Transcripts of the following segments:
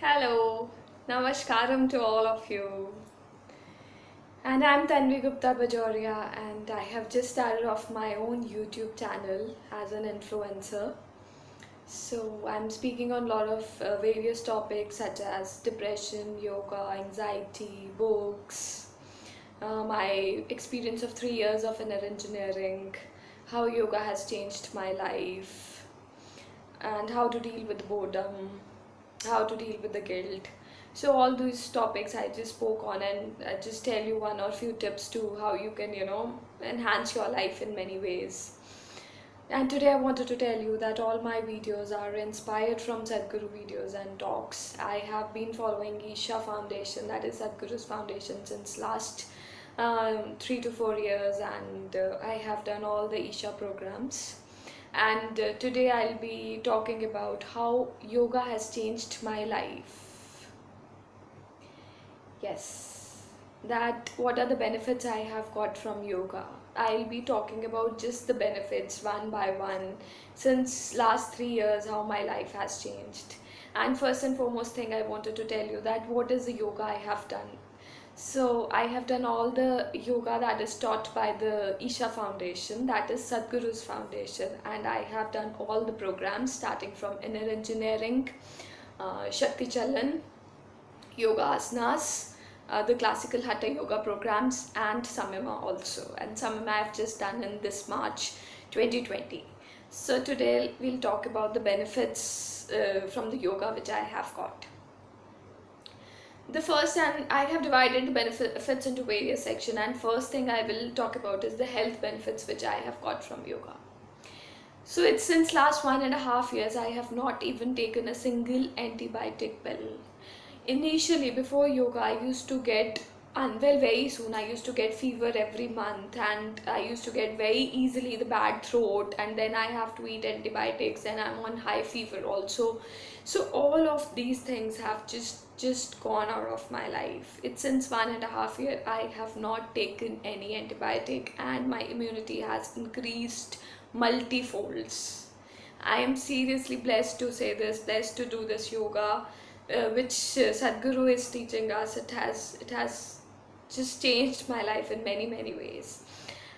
Hello, Namaskaram to all of you. And I'm Tanvi Gupta Bajoria, and I have just started off my own YouTube channel as an influencer. So I'm speaking on a lot of various topics such as depression, yoga, anxiety, books, my experience of 3 years of inner engineering, how yoga has changed my life, and how to deal with boredom, how to deal with the guilt. So all these topics I just spoke on, and I just tell you one or few tips to how you can, enhance your life in many ways. And today I wanted to tell you that all my videos are inspired from Sadhguru videos and talks. I have been following Isha Foundation, that is Sadhguru's foundation, since last 3 to 4 years, and I have done all the Isha programs. And today I'll be talking about how yoga has changed my life. Yes, that what are the benefits I have got from yoga. I'll be talking about just the benefits one by one since last 3 years, how my life has changed. And first and foremost thing I wanted to tell you that what is the yoga I have done. So I have done all the yoga that is taught by the Isha Foundation, that is Sadhguru's foundation, and I have done all the programs starting from inner engineering, Shakti Chalan, yoga asanas, the classical hatha yoga programs, and Samyama also. And Samyama I've just done in this March 2020. So today we'll talk about the benefits from the yoga which I have got. The first, and I have divided the benefits into various sections, and first thing I will talk about is the health benefits which I have got from yoga. So it's since last 1.5 years I have not even taken a single antibiotic pill. Initially before yoga I used to get unwell very soon. I used to get fever every month, and I used to get very easily the bad throat, and then I have to eat antibiotics, and I'm on high fever also. So all of these things have just gone out of my life. It's since 1.5 years I have not taken any antibiotic, and my immunity has increased multifolds. I am seriously blessed to say this, blessed to do this yoga, which Sadhguru is teaching us. It has just changed my life in many ways.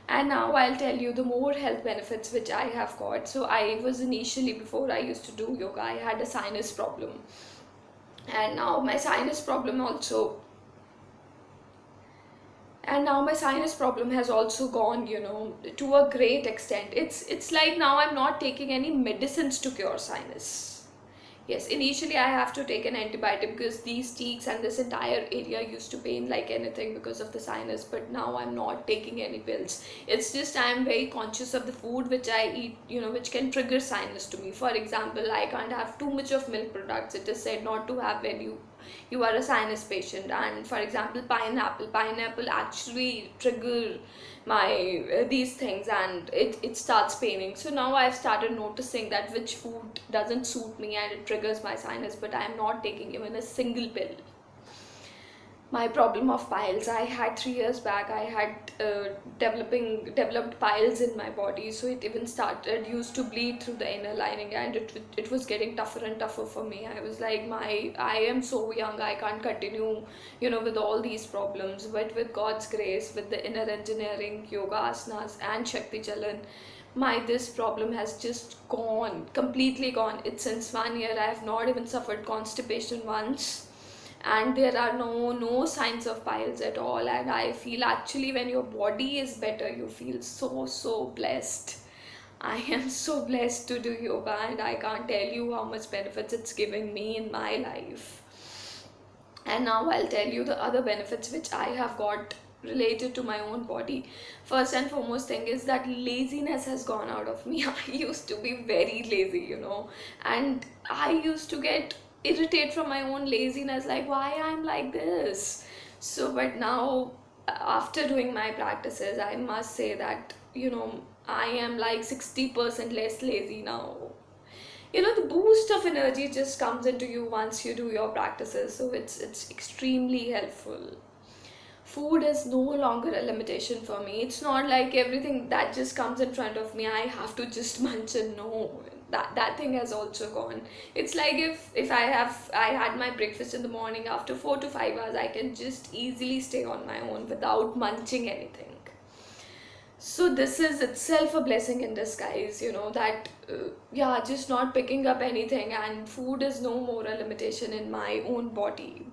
And now I'll tell you the more health benefits which I have got. So I was initially, before I used to do yoga, I had a sinus problem, and now my sinus problem also has also gone, to a great extent. It's like now I'm not taking any medicines to cure sinus. Yes, initially I have to take an antibiotic because these cheeks and this entire area used to pain like anything because of the sinus, but now I'm not taking any pills. It's just I'm very conscious of the food which I eat, which can trigger sinus to me. For example, I can't have too much of milk products. It is said not to have when you are a sinus patient. And for example, pineapple actually trigger my these things, and it starts paining. So now I've started noticing that which food doesn't suit me and it triggers my sinus, but I'm not taking even a single pill. My problem of piles, I had 3 years back, I had developed piles in my body. So it even started, used to bleed through the inner lining, and it was getting tougher and tougher for me. I was like, I am so young, I can't continue, with all these problems. But with God's grace, with the inner engineering, yoga asanas, and Shakti Chalan, this problem has just gone, completely gone. It's since 1 year I have not even suffered constipation once, and there are no signs of piles at all. And I feel, actually, when your body is better, you feel so blessed. I am so blessed to do yoga, and I can't tell you how much benefits it's giving me in my life. And now I'll tell you the other benefits which I have got related to my own body. First and foremost thing is that laziness has gone out of me. I used to be very lazy, and I used to get irritated from my own laziness, like why I'm like this. So but now, after doing my practices, I must say that, I am like 60% less lazy now. The boost of energy just comes into you once you do your practices, so it's extremely helpful. Food is no longer a limitation for me. It's not like everything that just comes in front of me I have to just munch it. No, that thing has also gone. It's like if I had my breakfast in the morning, after 4 to 5 hours I can just easily stay on my own without munching anything. So this is itself a blessing in disguise, that yeah, just not picking up anything, and food is no more a limitation in my own body.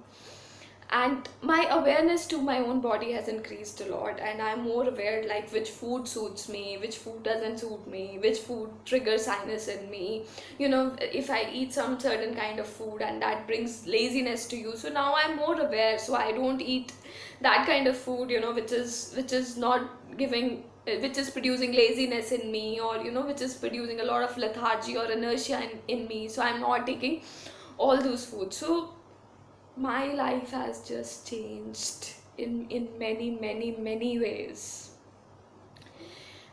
And my awareness to my own body has increased a lot, and I'm more aware, like, which food suits me, which food doesn't suit me, which food triggers sinus in me. If I eat some certain kind of food and that brings laziness to you, so now I'm more aware, so I don't eat that kind of food, which is not giving which is producing laziness in me, or which is producing a lot of lethargy or inertia in me. So I'm not taking all those foods. So my life has just changed in many, many, many ways.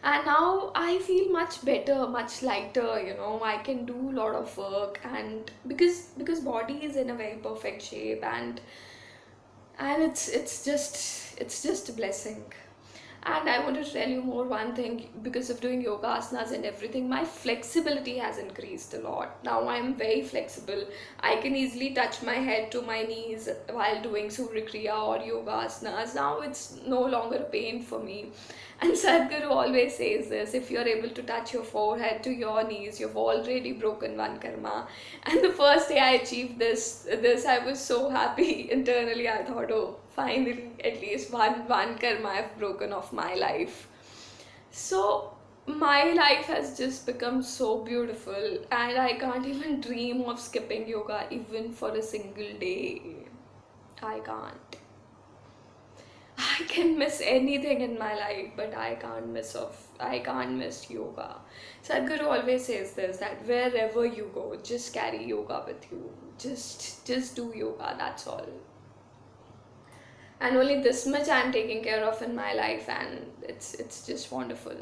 And now I feel much better, much lighter. I can do a lot of work, and because body is in a very perfect shape, and it's just a blessing. And I want to tell you more one thing. Because of doing yoga asanas and everything, my flexibility has increased a lot. Now I'm very flexible. I can easily touch my head to my knees while doing Surya Kriya or yoga asanas. Now it's no longer a pain for me. And Sadhguru always says this: if you're able to touch your forehead to your knees, you've already broken one karma. And the first day I achieved this I was so happy. Internally I thought, oh, finally, at least one karma I've broken of my life. So my life has just become so beautiful, and I can't even dream of skipping yoga even for a single day. I can't. I can miss anything in my life, but I can't miss yoga. Sadhguru always says this, that wherever you go, just carry yoga with you. Just do yoga, that's all. And only this much I'm taking care of in my life, and it's just wonderful.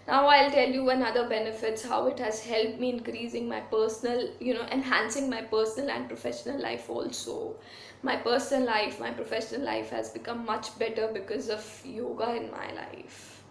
Now I'll tell you another benefits, how it has helped me increasing my personal, enhancing my personal and professional life also. My personal life, my professional life has become much better because of yoga in my life.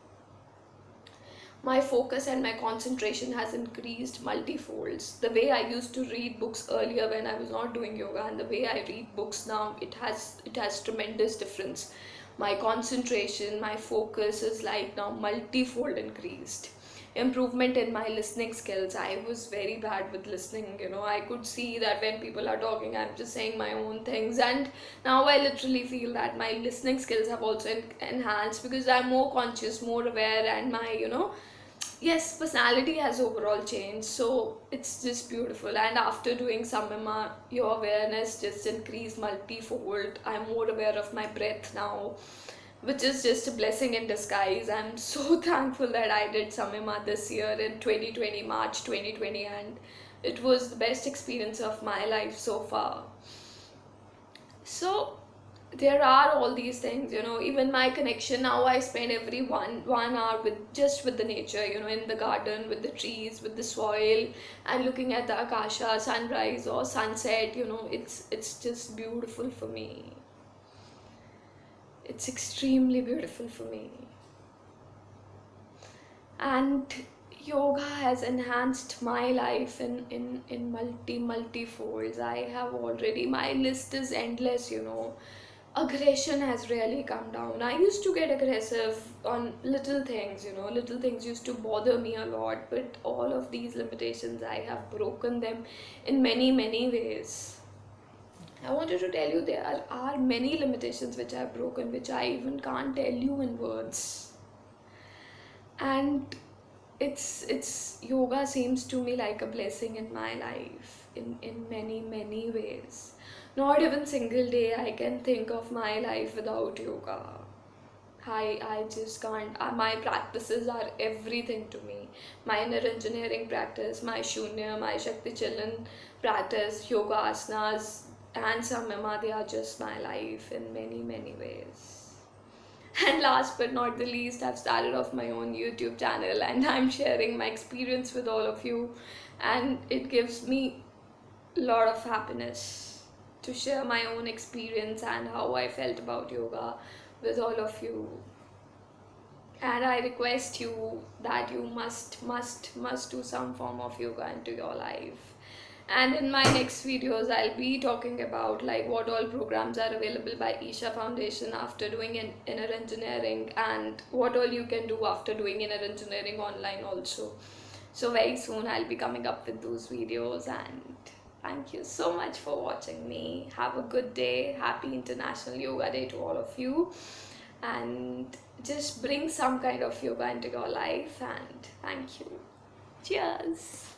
My focus and my concentration has increased multifolds. The way I used to read books earlier when I was not doing yoga, and the way I read books now, it has tremendous difference. My concentration, my focus is like now multifold increased. Improvement in my listening skills. I was very bad with listening. I could see that when people are talking, I'm just saying my own things, and now I literally feel that my listening skills have also enhanced, because I'm more conscious, more aware, and my yes, personality has overall changed. So it's just beautiful. And after doing Samyama, your awareness just increased multifold. I'm more aware of my breath now, which is just a blessing in disguise. I'm so thankful that I did Samyama this year in 2020, March 2020, and it was the best experience of my life so far. So there are all these things, even my connection now. I spend every one hour with the nature, in the garden, with the trees, with the soil, and looking at the akasha, sunrise or sunset. It's just beautiful for me. It's extremely beautiful for me. And yoga has enhanced my life in multi folds. I have already, my list is endless. Aggression has really come down. I used to get aggressive on little things. Little things used to bother me a lot, but all of these limitations, I have broken them in many, many ways. I wanted to tell you, there are many limitations which I've broken, which I even can't tell you in words. And it's yoga seems to me like a blessing in my life in many, many ways. Not even single day I can think of my life without yoga. I just can't. My practices are everything to me. My inner engineering practice, my Shunya, my Shakti Chilan practice, yoga asanas, and Samyama, they are just my life in many, many ways. And last but not the least, I've started off my own YouTube channel, and I'm sharing my experience with all of you. And it gives me a lot of happiness to share my own experience and how I felt about yoga with all of you. And I request you that you must do some form of yoga into your life. And in my next videos, I'll be talking about like what all programs are available by Isha Foundation after doing inner engineering, and what all you can do after doing inner engineering online also. So very soon I'll be coming up with those videos, and thank you so much for watching me. Have a good day. Happy International Yoga Day to all of you. And just bring some kind of yoga into your life, and thank you. Cheers.